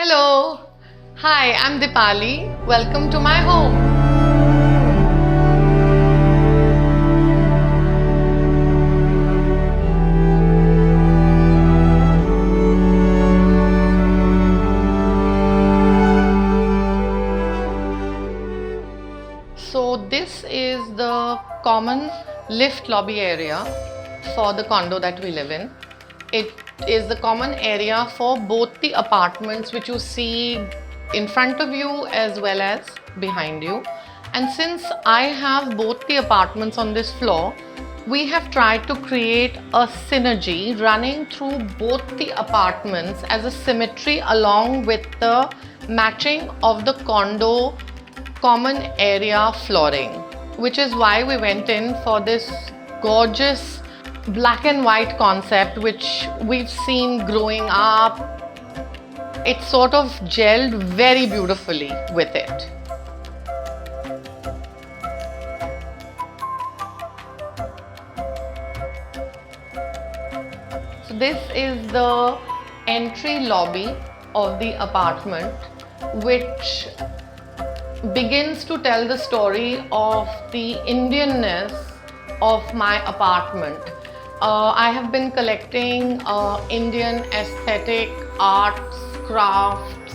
Hello. Hi, I'm Dipali. Welcome to my home. So, this is the common lift lobby area for the condo that we live in. It is the common area for both the apartments which you see in front of you as well as behind you. And since I have both the apartments on this floor, we have tried to create a synergy running through both the apartments as a symmetry along with the matching of the condo common area flooring, which is why we went in for this gorgeous black and white concept which we've seen growing up. It sort of gelled very beautifully with it. So this is the entry lobby of the apartment, which begins to tell the story of the Indianness of my apartment. I have been collecting Indian aesthetic arts, crafts,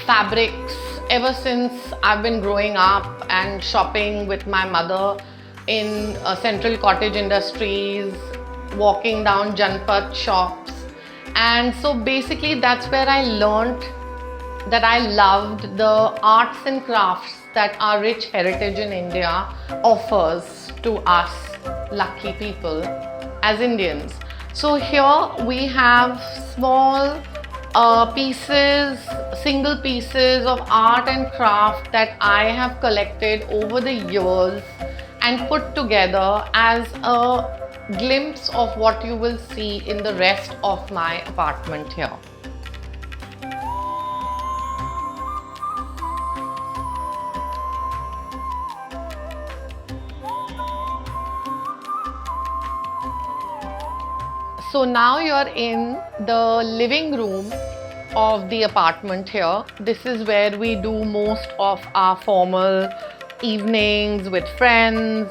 fabrics ever since I've been growing up and shopping with my mother in Central Cottage Industries, walking down Janpat shops. And so basically that's where I learnt that I loved the arts and crafts that our rich heritage in India offers to us lucky people as Indians. So here we have small pieces, single pieces of art and craft that I have collected over the years and put together as a glimpse of what you will see in the rest of my apartment here. So now you're in the living room of the apartment here. This is where we do most of our formal evenings with friends,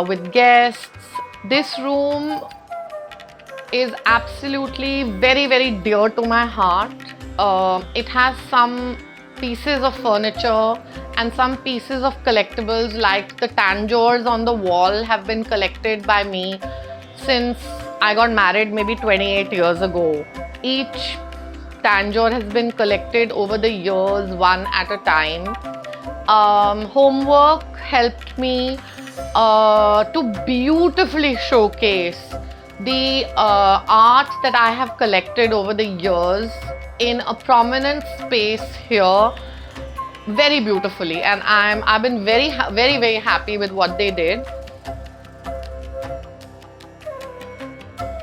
with guests. This room is absolutely very dear to my heart. It has some pieces of furniture and some pieces of collectibles like the tanjores on the wall have been collected by me since I got married maybe 28 years ago. Each tanjore has been collected over the years, one at a time. Homework helped me to beautifully showcase the art that I have collected over the years in a prominent space here very beautifully, and I've been very happy with what they did.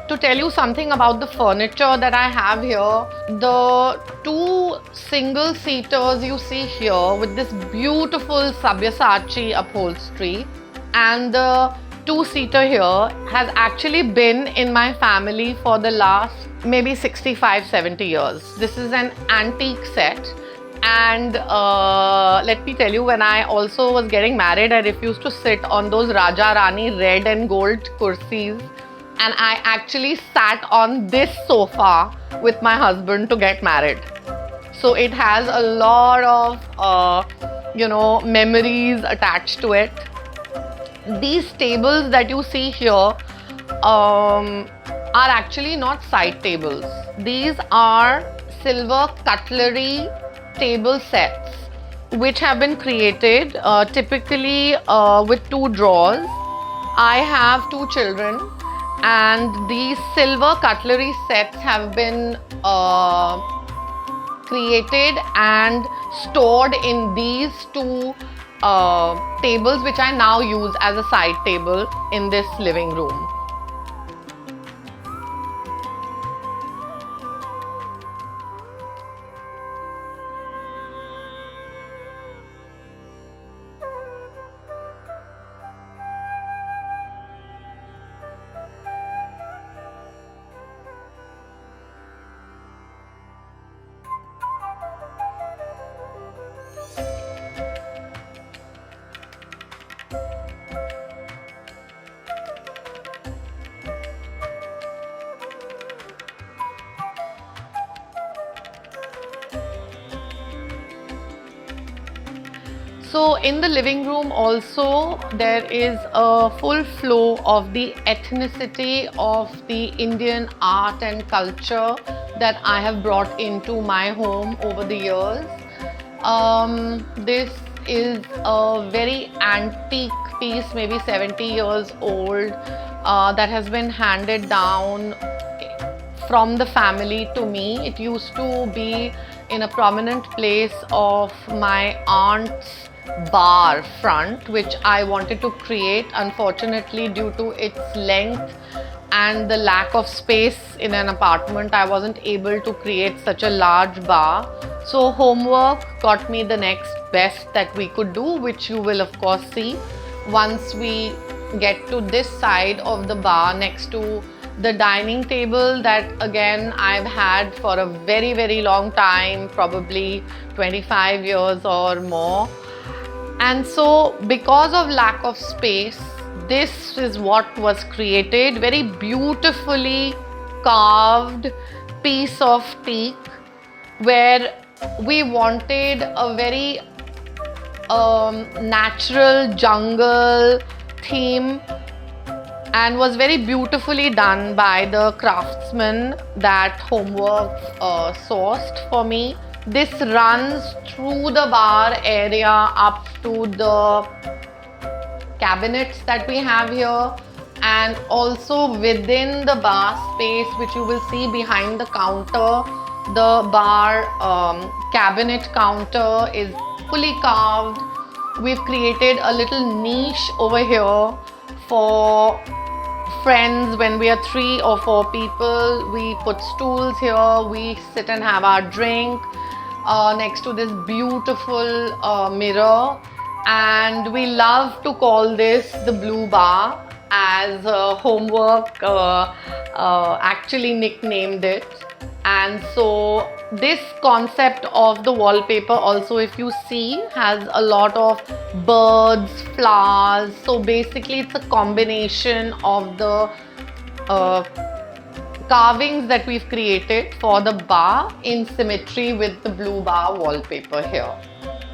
To tell you something about the furniture that I have here, the two single seaters you see here with this beautiful Sabyasachi upholstery and the two-seater here has actually been in my family for the last maybe 65-70 years. This is an antique set, and let me tell you, when I also was getting married, I refused to sit on those Raja Rani red and gold kursis, and I actually sat on this sofa with my husband to get married. So it has a lot of memories attached to it. These tables that you see here are actually not side tables. These are silver cutlery table sets which have been created typically with two drawers. I have two children, and these silver cutlery sets have been created and stored in these two tables, which I now use as a side table in this living room. So in the living room also there is a full flow of the ethnicity of the Indian art and culture that I have brought into my home over the years. This is a very antique piece, maybe 70 years old, that has been handed down from the family to me. It used to be in a prominent place of my aunt's bar front, which I wanted to create. Unfortunately, due to its length and the lack of space in an apartment, I wasn't able to create such a large bar. So homework got me the next best that we could do, which you will of course see once we get to this side of the bar next to the dining table that again I've had for a very long time, probably 25 years or more. And so because of lack of space, this is what was created. Very beautifully carved piece of teak, where we wanted a very natural jungle theme, and was very beautifully done by the craftsman that Homework sourced for me. This runs through the bar area up to the cabinets that we have here, and also within the bar space, which you will see behind the counter. The bar cabinet counter is fully carved. We've created a little niche over here for friends. When we are 3 or 4 people, we put stools here, we sit and have our drink next to this beautiful mirror. And we love to call this the blue bar, as Homework actually nicknamed it. And so this concept of the wallpaper also, if you see, has a lot of birds, flowers. So basically it's a combination of the carvings that we've created for the bar in symmetry with the blue bar wallpaper here.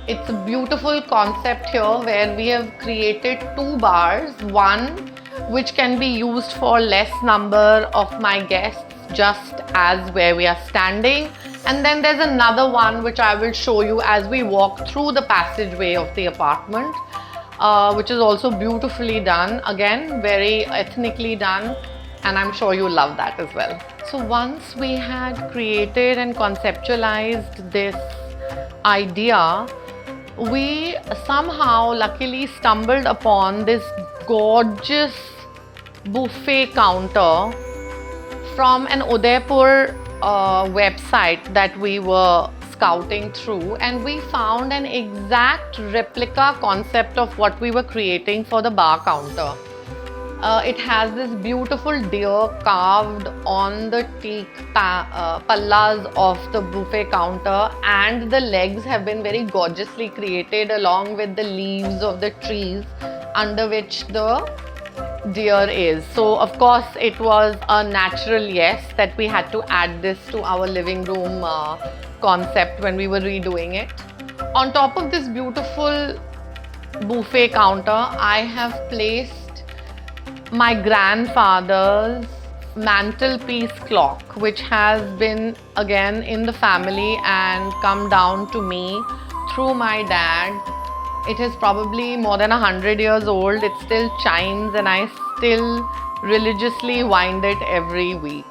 It's a beautiful concept here where we have created 2 bars, one which can be used for less number of my guests, just as where we are standing, and then there's another one which I will show you as we walk through the passageway of the apartment, which is also beautifully done, again very ethnically done, and I'm sure you love that as well. So once we had created and conceptualized this idea, we somehow luckily stumbled upon this gorgeous buffet counter from an Udaipur website that we were scouting through, and we found an exact replica concept of what we were creating for the bar counter. It has this beautiful deer carved on the teak pallas of the buffet counter, and the legs have been very gorgeously created along with the leaves of the trees under which the deer is. So of course it was a natural yes that we had to add this to our living room concept when we were redoing it. On top of this beautiful buffet counter, I have placed my grandfather's mantelpiece clock, which has been again in the family and come down to me through my dad. It is probably more than 100 years old. It still chimes and I still religiously wind it every week.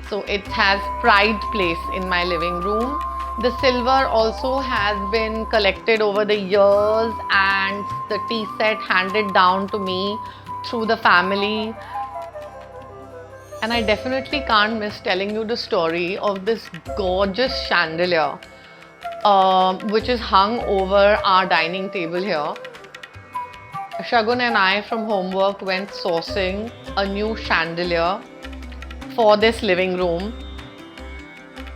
So it has pride place in my living room. The silver also has been collected over the years, and the tea set handed down to me through the family. And I definitely can't miss telling you the story of this gorgeous chandelier which is hung over our dining table here. Shagun and I from Homework went sourcing a new chandelier for this living room,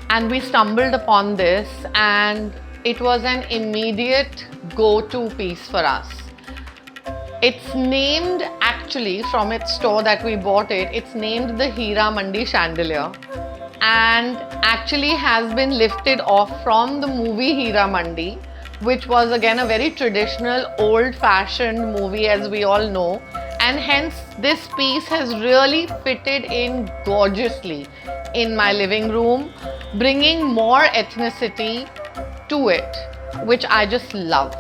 and we stumbled upon this, and it was an immediate go-to piece for us. It's named, actually from its store that we bought it, it's named the Hira Mandi chandelier, and actually has been lifted off from the movie Hira Mandi, which was again a very traditional, old-fashioned movie, as we all know. And hence, this piece has really fitted in gorgeously in my living room, bringing more ethnicity to it, which I just love.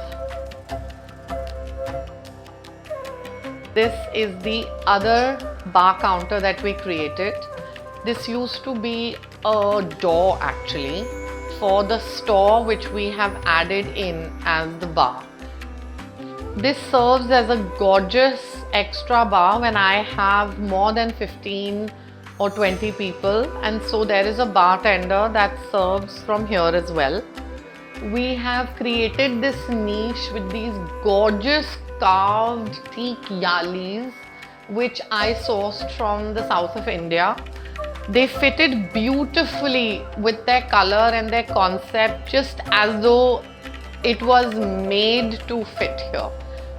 This is the other bar counter that we created. This used to be a door actually for the store, which we have added in as the bar. This serves as a gorgeous extra bar when I have more than 15 or 20 people, and so there is a bartender that serves from here as well. We have created this niche with these gorgeous carved teak yalis, which I sourced from the south of India. They fitted beautifully with their color and their concept, just as though it was made to fit here.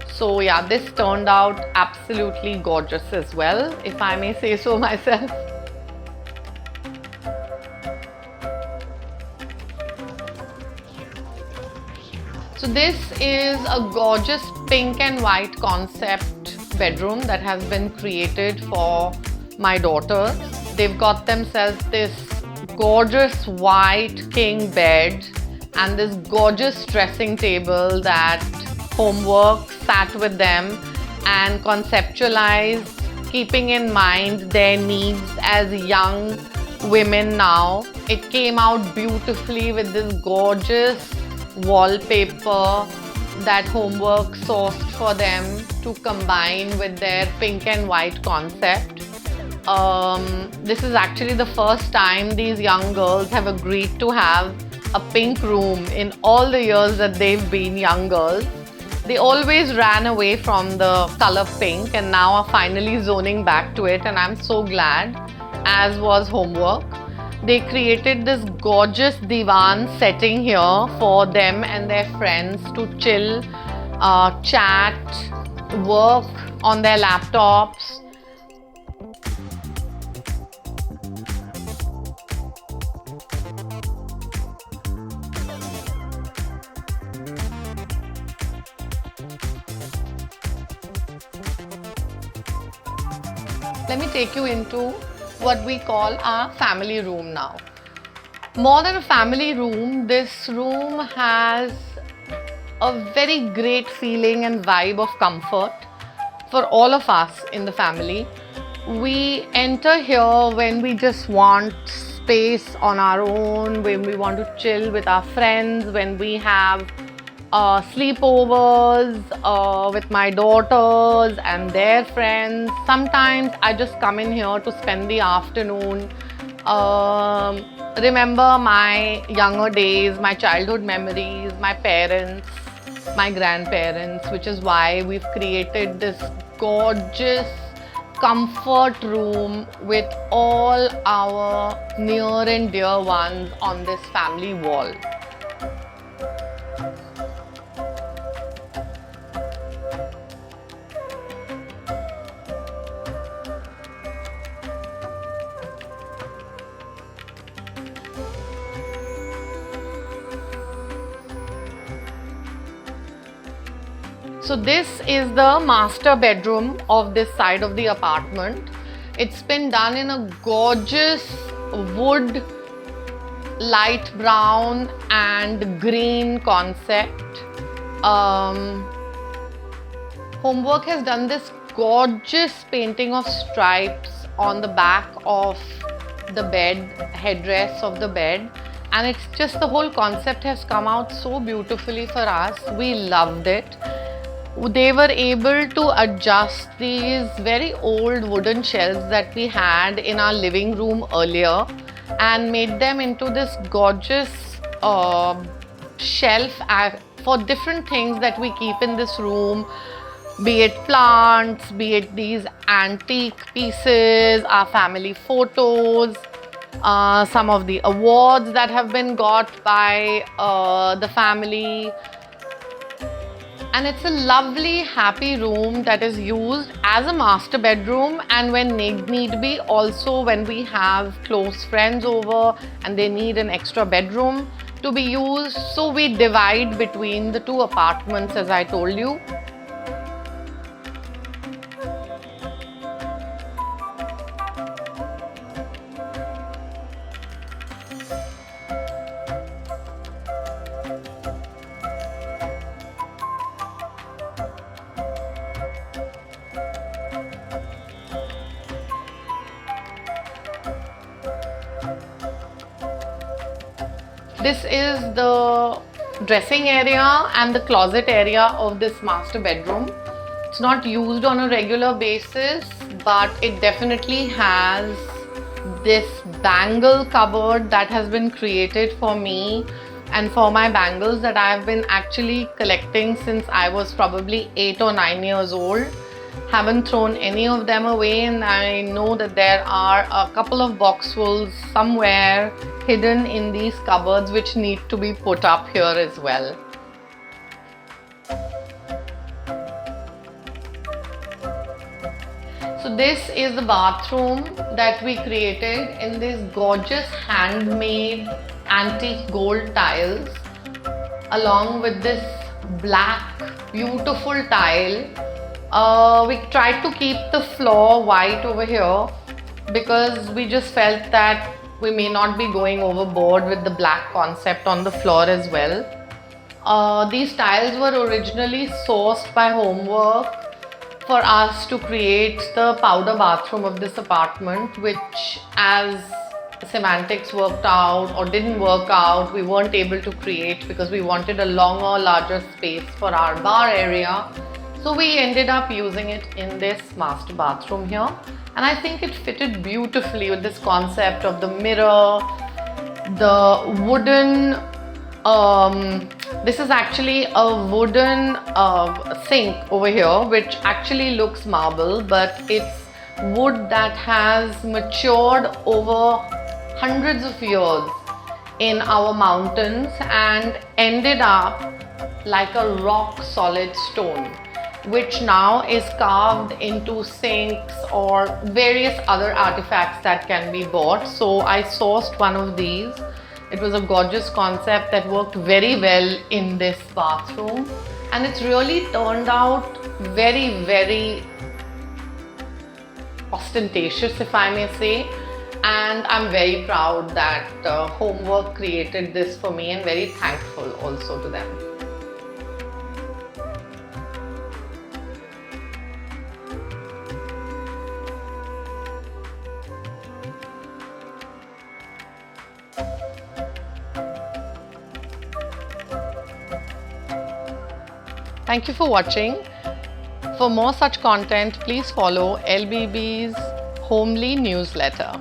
So yeah, this turned out absolutely gorgeous as well, if I may say so myself. So this is a gorgeous pink and white concept bedroom that has been created for my daughters. They've got themselves this gorgeous white king bed and this gorgeous dressing table that Homework sat with them and conceptualized, keeping in mind their needs as young women now. It came out beautifully with this gorgeous wallpaper that Homework sourced for them to combine with their pink and white concept. This is actually the first time these young girls have agreed to have a pink room in all the years that they've been young girls. They always ran away from the color pink and now are finally zoning back to it, and I'm so glad, as was Homework. They created this gorgeous divan setting here for them and their friends to chill, chat, work on their laptops. Let me take you into what we call our family room now. More than a family room, this room has a very great feeling and vibe of comfort for all of us in the family. We enter here when we just want space on our own, when we want to chill with our friends, when we have sleepovers with my daughters and their friends. Sometimes I just come in here to spend the afternoon, remember my younger days, my childhood memories, my parents, my grandparents, which is why we've created this gorgeous comfort room with all our near and dear ones on this family wall. So this is the master bedroom of this side of the apartment. It's been done in a gorgeous wood, light brown and green concept. Homework has done this gorgeous painting of stripes on the back of the bed, headrest of the bed, and it's just the whole concept has come out so beautifully for us. We loved it. They were able to adjust these very old wooden shelves that we had in our living room earlier and made them into this gorgeous shelf for different things that we keep in this room, be it plants, be it these antique pieces, our family photos, some of the awards that have been got by the family. And it's a lovely, happy room that is used as a master bedroom, and when need be, also when we have close friends over and they need an extra bedroom, to be used. So we divide between the two apartments, as I told you. This is the dressing area and the closet area of this master bedroom. It's not used on a regular basis, but it definitely has this bangle cupboard that has been created for me and for my bangles that I have been actually collecting since I was probably 8 or 9 years old. Haven't thrown any of them away, and I know that there are a couple of boxfuls somewhere hidden in these cupboards which need to be put up here as well. So this is the bathroom that we created in this gorgeous handmade antique gold tiles, along with this black beautiful tile. We tried to keep the floor white over here because we just felt that we may not be going overboard with the black concept on the floor as well. These tiles were originally sourced by Homework for us to create the powder bathroom of this apartment, which, as semantics worked out or didn't work out, we weren't able to create because we wanted a longer, larger space for our bar area. So we ended up using it in this master bathroom here, and I think it fitted beautifully with this concept of the mirror, the wooden, this is actually a wooden sink over here, which actually looks marble, but it's wood that has matured over hundreds of years in our mountains and ended up like a rock solid stone, which now is carved into sinks or various other artifacts that can be bought. So I sourced one of these. It was a gorgeous concept that worked very well in this bathroom, and it's really turned out very, very ostentatious, if I may say. And I'm very proud that Homework created this for me, and very thankful also to them. Thank you for watching. For more such content, please follow LBB's Homely newsletter.